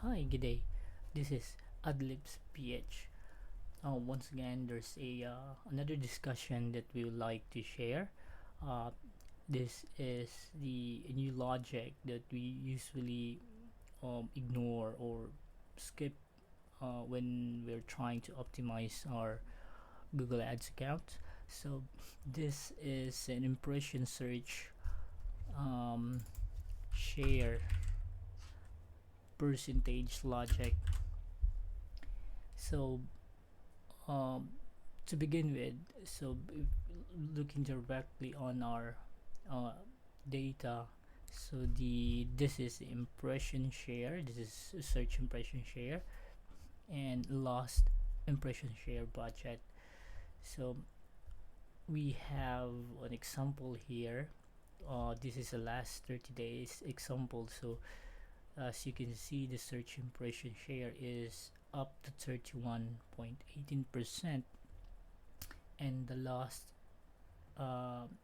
Hi, good day. This is Adlibs PH. Once again, there's a another discussion that we would like to share. Uh, this is the new logic that we usually ignore or skip when we're trying to optimize our Google Ads account. So this is an impression search um, share percentage logic. So um, to begin with, looking directly on our uh, data, this is the impression share, this is search impression share, and lost impression share budget. So we have an example here. This is the last 30 days example. So as you can see, the search impression share is up to 31.18%, and the last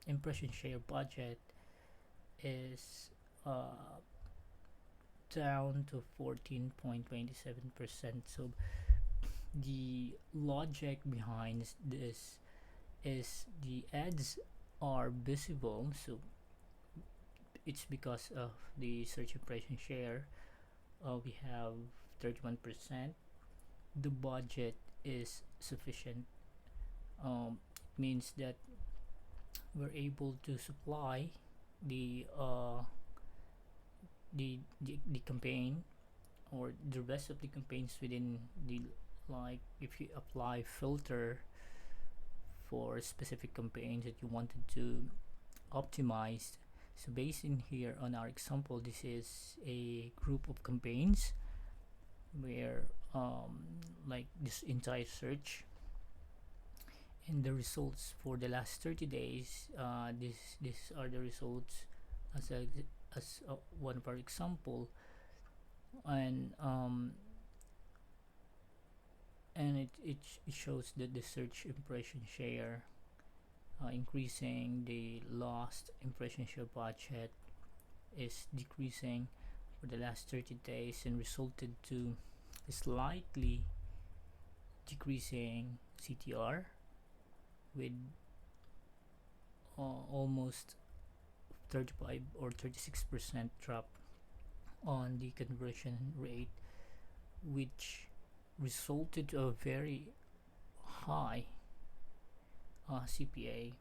impression share budget is down to 14.27%. So the logic behind this is the ads are visible, so it's because of the search impression share. We have 31%. The budget is sufficient. It means that we're able to supply the the campaign or the rest of the campaigns within the, like if you apply filter for specific campaigns that you wanted to optimize. So based in here on our example, this is a group of campaigns where like this entire search, and the results for the last 30 days, these are the results as one of our example. And um, and it, it, it shows that the search impression share increasing, the lost impression share budget is decreasing for the last 30 days and resulted to slightly decreasing CTR with almost 35 or 36% drop on the conversion rate, which resulted to a very high CPA.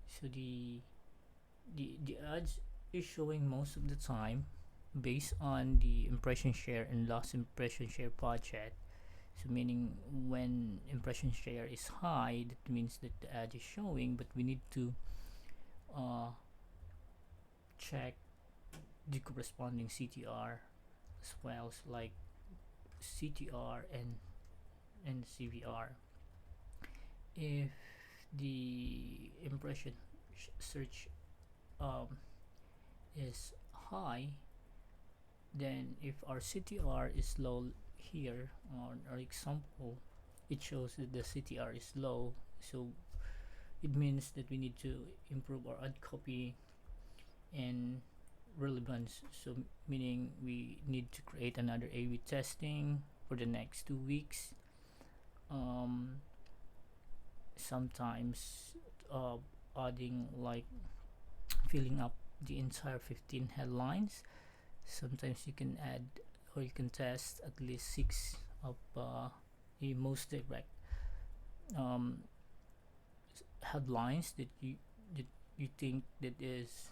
So the ads is showing most of the time based on the impression share and loss impression share budget. So meaning when impression share is high, that means that the ad is showing, but we need to uh, check the corresponding CTR as well, so like CTR and CVR. If the impression search um, is high, then if our CTR is low, here on our example it shows that the CTR is low, so it means that we need to improve our ad copy and relevance. So meaning we need to create another A/B testing for the next 2 weeks. Sometimes adding, like filling up the entire 15 headlines. Sometimes you can add or you can test at least 6 of the most direct um, headlines that you think that is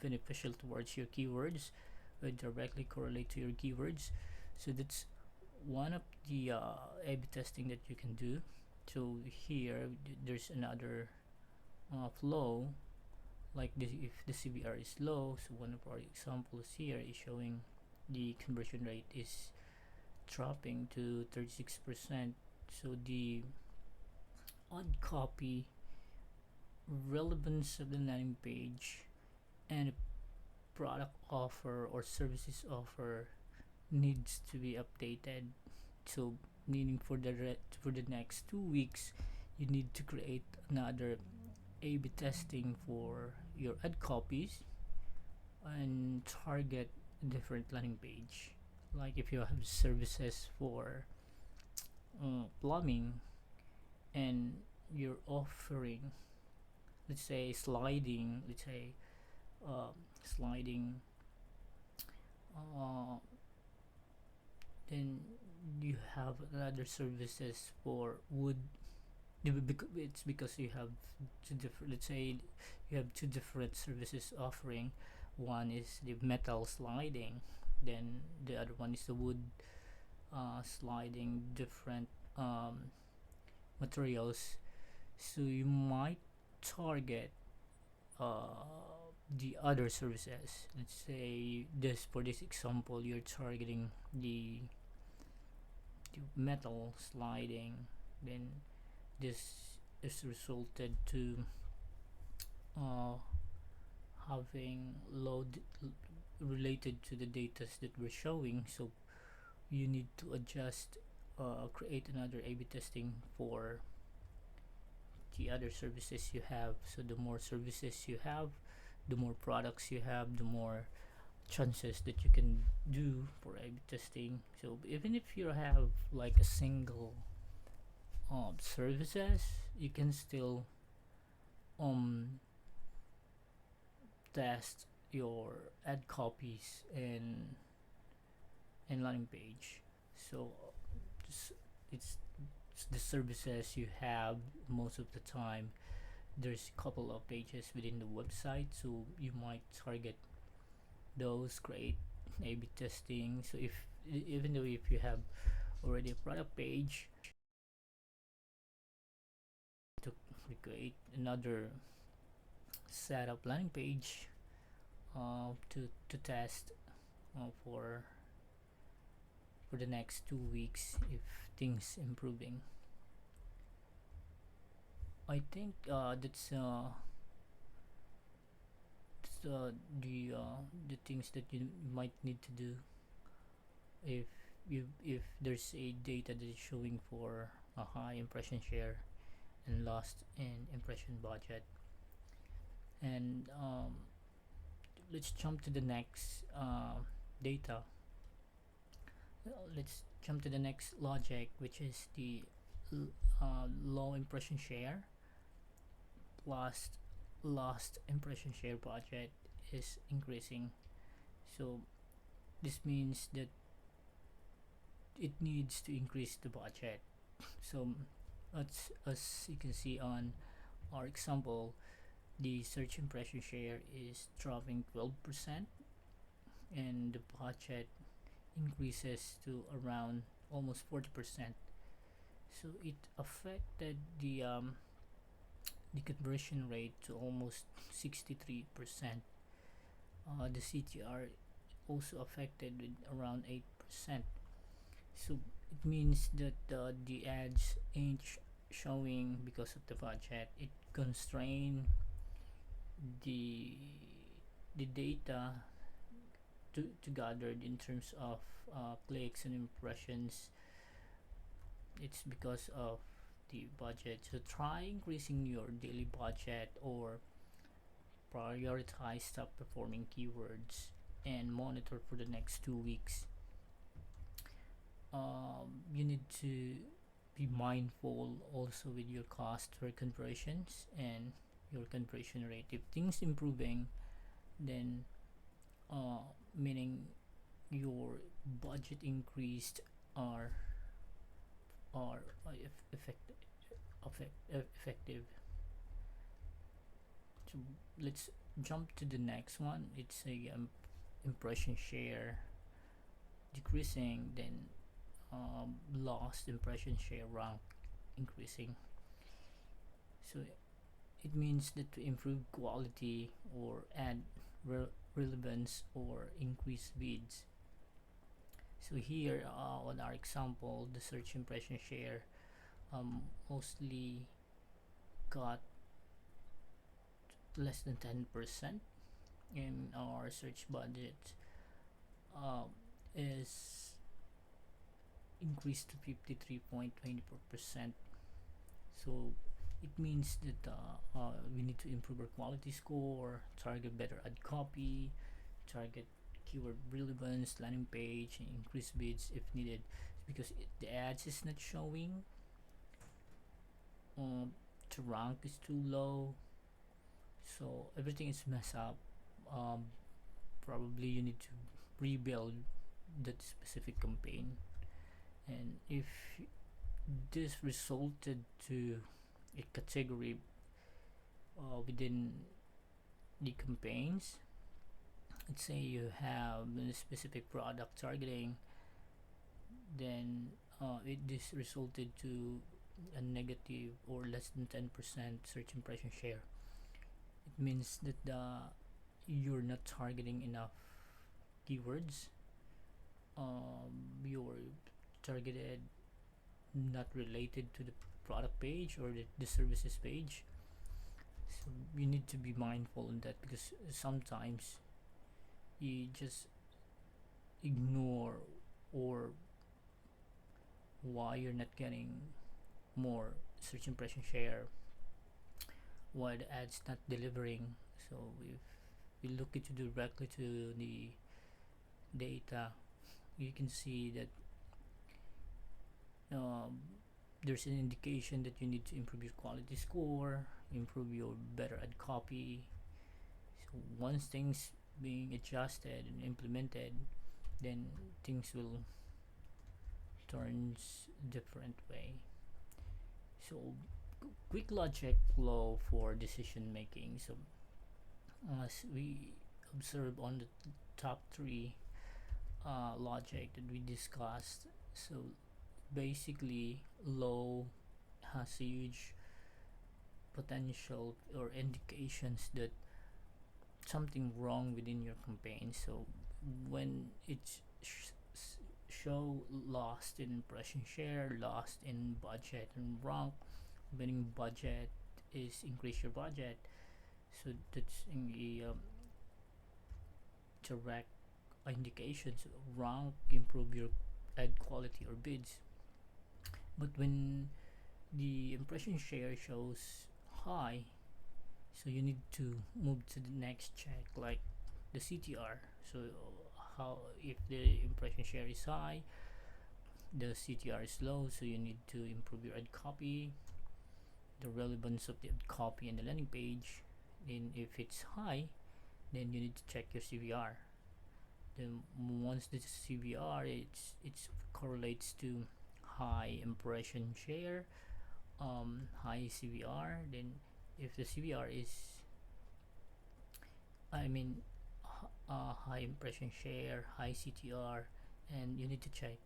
beneficial towards your keywords, directly correlate to your keywords. So that's one of the A/B testing that you can do. So here there's another flow, like this. If the CBR is low, so one of our examples here is showing the conversion rate is dropping to 36%. So the odd copy, relevance of the landing page, and product offer or services offer needs to be updated. So meaning for for the next 2 weeks, you need to create another A/B testing for your ad copies and target a different landing page. like if you have services for plumbing, and you're offering, let's say, sliding, let's say, sliding, uh, then you have other services for wood. It's because you have two different, let's say you have two different services offering. One is the metal sliding, then the other one is the wood sliding, different materials. So you might target the other services. Let's say this, for this example, you're targeting the metal sliding, then this is resulted to uh, having load related to the data that we're showing. So you need to adjust, create another A/B testing for the other services you have. So the more services you have, the more products you have, the more chances that you can do for A/B testing. So even if you have like a single services, you can still um test your ad copies and landing page. So it's, it's the services you have most of the time. There's a couple of pages within the website, so you might target those, create A/B testing. So if, even though if you have already a product page, to create another setup landing page to test for the next 2 weeks if things improving. I think that's the things that you might need to do if if there's a data that is showing for a high impression share and lost in impression budget. And let's jump to the next data. Let's jump to the next logic, which is the low impression share plus lost impression share budget is increasing. So this means that it needs to increase the budget. So as you can see on our example, the search impression share is dropping 12%, and the budget increases to around almost 40%. So it affected the conversion rate to almost 63%. The CTR also affected with around 8%. So it means that the ads ain't showing because of the budget. It constrain the the data to gathered in terms of clicks and impressions. It's because of the budget. So try increasing your daily budget, or prioritize top performing keywords and monitor for the next 2 weeks. You need to be mindful also with your cost for conversions and your conversion rate. If things improving, then meaning your budget increased, are effective. So let's jump to the next one. It's a impression share decreasing, then lost impression share rank increasing. So it means that to improve quality or add relevance or increase bids. So here on our example, the search impression share mostly got less than 10%, and our search budget is increased to 53.24%. So it means that we need to improve our quality score, target better ad copy, target keyword relevance, landing page, and increase bids if needed, because the ads is not showing, um, the rank is too low, so everything is messed up. um, Probably you need to rebuild that specific campaign. And if this resulted to a category within the campaigns, let's say you have a specific product targeting, then this resulted to a negative or less than 10% search impression share. It means that you're not targeting enough keywords. You're targeted not related to the product page or the services page. So you need to be mindful in that, because sometimes you just ignore, or why you're not getting more search impression share, why the ads not delivering. So if we look into directly to the data, you can see that um, there's an indication that you need to improve your quality score, improve your better ad copy. So once things being adjusted and implemented, then things will turns different way. So quick logic flow for decision making. So as we observe on the top three logic that we discussed, so basically low has a huge potential or indications that something wrong within your campaign. So when it's show lost in impression share, lost in budget and rank, winning budget is increase your budget. So that's in the direct indications. Rank improve your ad quality or bids. But when the impression share shows high, so you need to move to the next check, like the CTR. So how, if the impression share is high, the CTR is low, so you need to improve your ad copy, the relevance of the ad copy and the landing page. Then if it's high, then you need to check your CVR. Then once the CVR, it's correlates to high impression share, high CVR. Then if the CVR is, I mean, high impression share, high CTR, and you need to check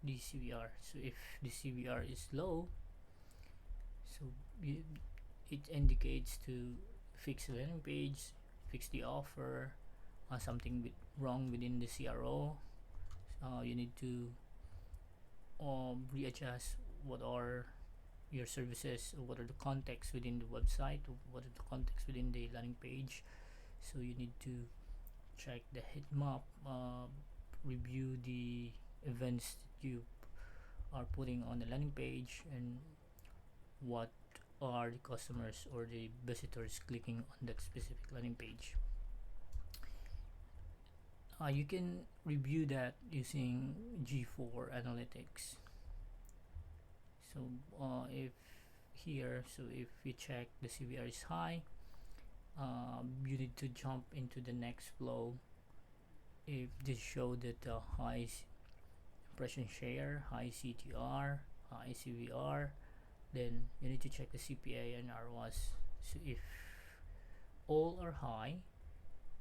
the CVR. So if the CVR is low, so you, it indicates to fix the landing page, fix the offer, something wrong within the CRO. You need to readjust what are your services, what are the context within the website, what are the context within the landing page. So you need to check the heat map, review the events that you are putting on the landing page, and what are the customers or the visitors clicking on that specific landing page. You can review that using G4 analytics. So if here, so if we check the CVR is high, you need to jump into the next flow. If this show that the high impression share, high CTR, high CVR, then you need to check the CPA and ROAS. So if all are high,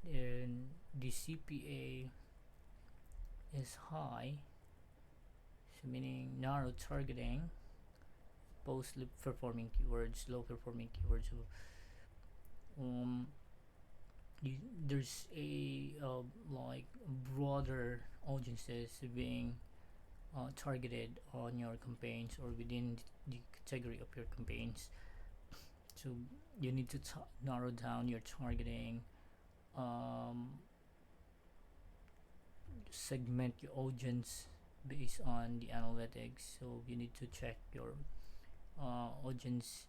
then the CPA is high, so meaning narrow targeting, post performing keywords, low performing keywords. So there's a like broader audiences being targeted on your campaigns or within the category of your campaigns. So you need to narrow down your targeting, segment your audience based on the analytics. So you need to check your audience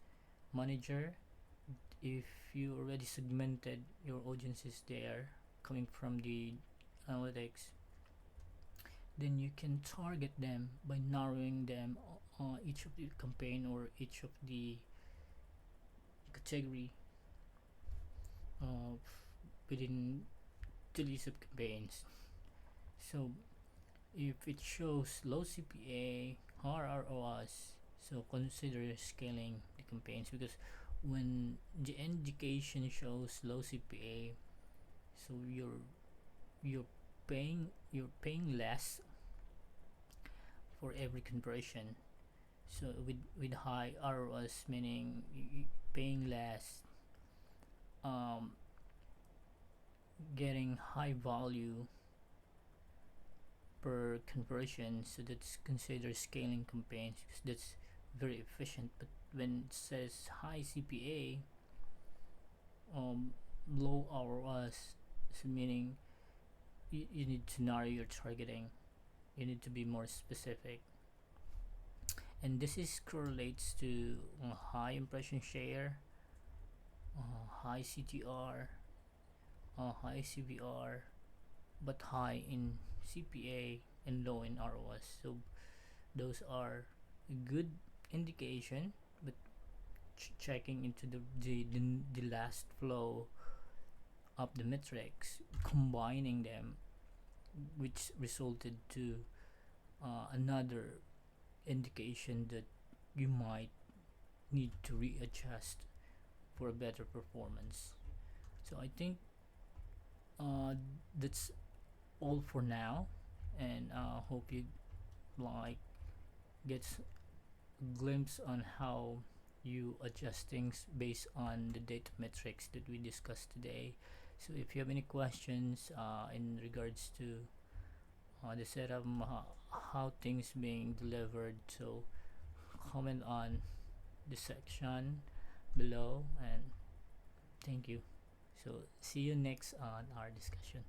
manager. If you already segmented your audiences there, coming from the analytics, then you can target them by narrowing them each of the campaign or each of the category of within the list of campaigns. So if it shows low CPA, high ROAS, so consider scaling the campaigns, because when the indication shows low CPA, so you're paying less for every conversion. So with high ROAS, meaning paying less, um, getting high value per conversion, so that's considered scaling campaigns because that's very efficient. But when it says high CPA, low ROAS, so meaning you need to narrow your targeting, you need to be more specific, and this is correlates to high impression share, high CTR, high CVR, but high in CPA and low in ROS. So those are a good indication, but checking into the last flow of the metrics, combining them, which resulted to another indication that you might need to readjust for a better performance. So I think uh, that's all for now, and hope you like gets a glimpse on how you adjust things based on the data metrics that we discussed today. So if you have any questions in regards to the setup, how things being delivered, so comment on the section below, and thank you. So see you next on our discussion.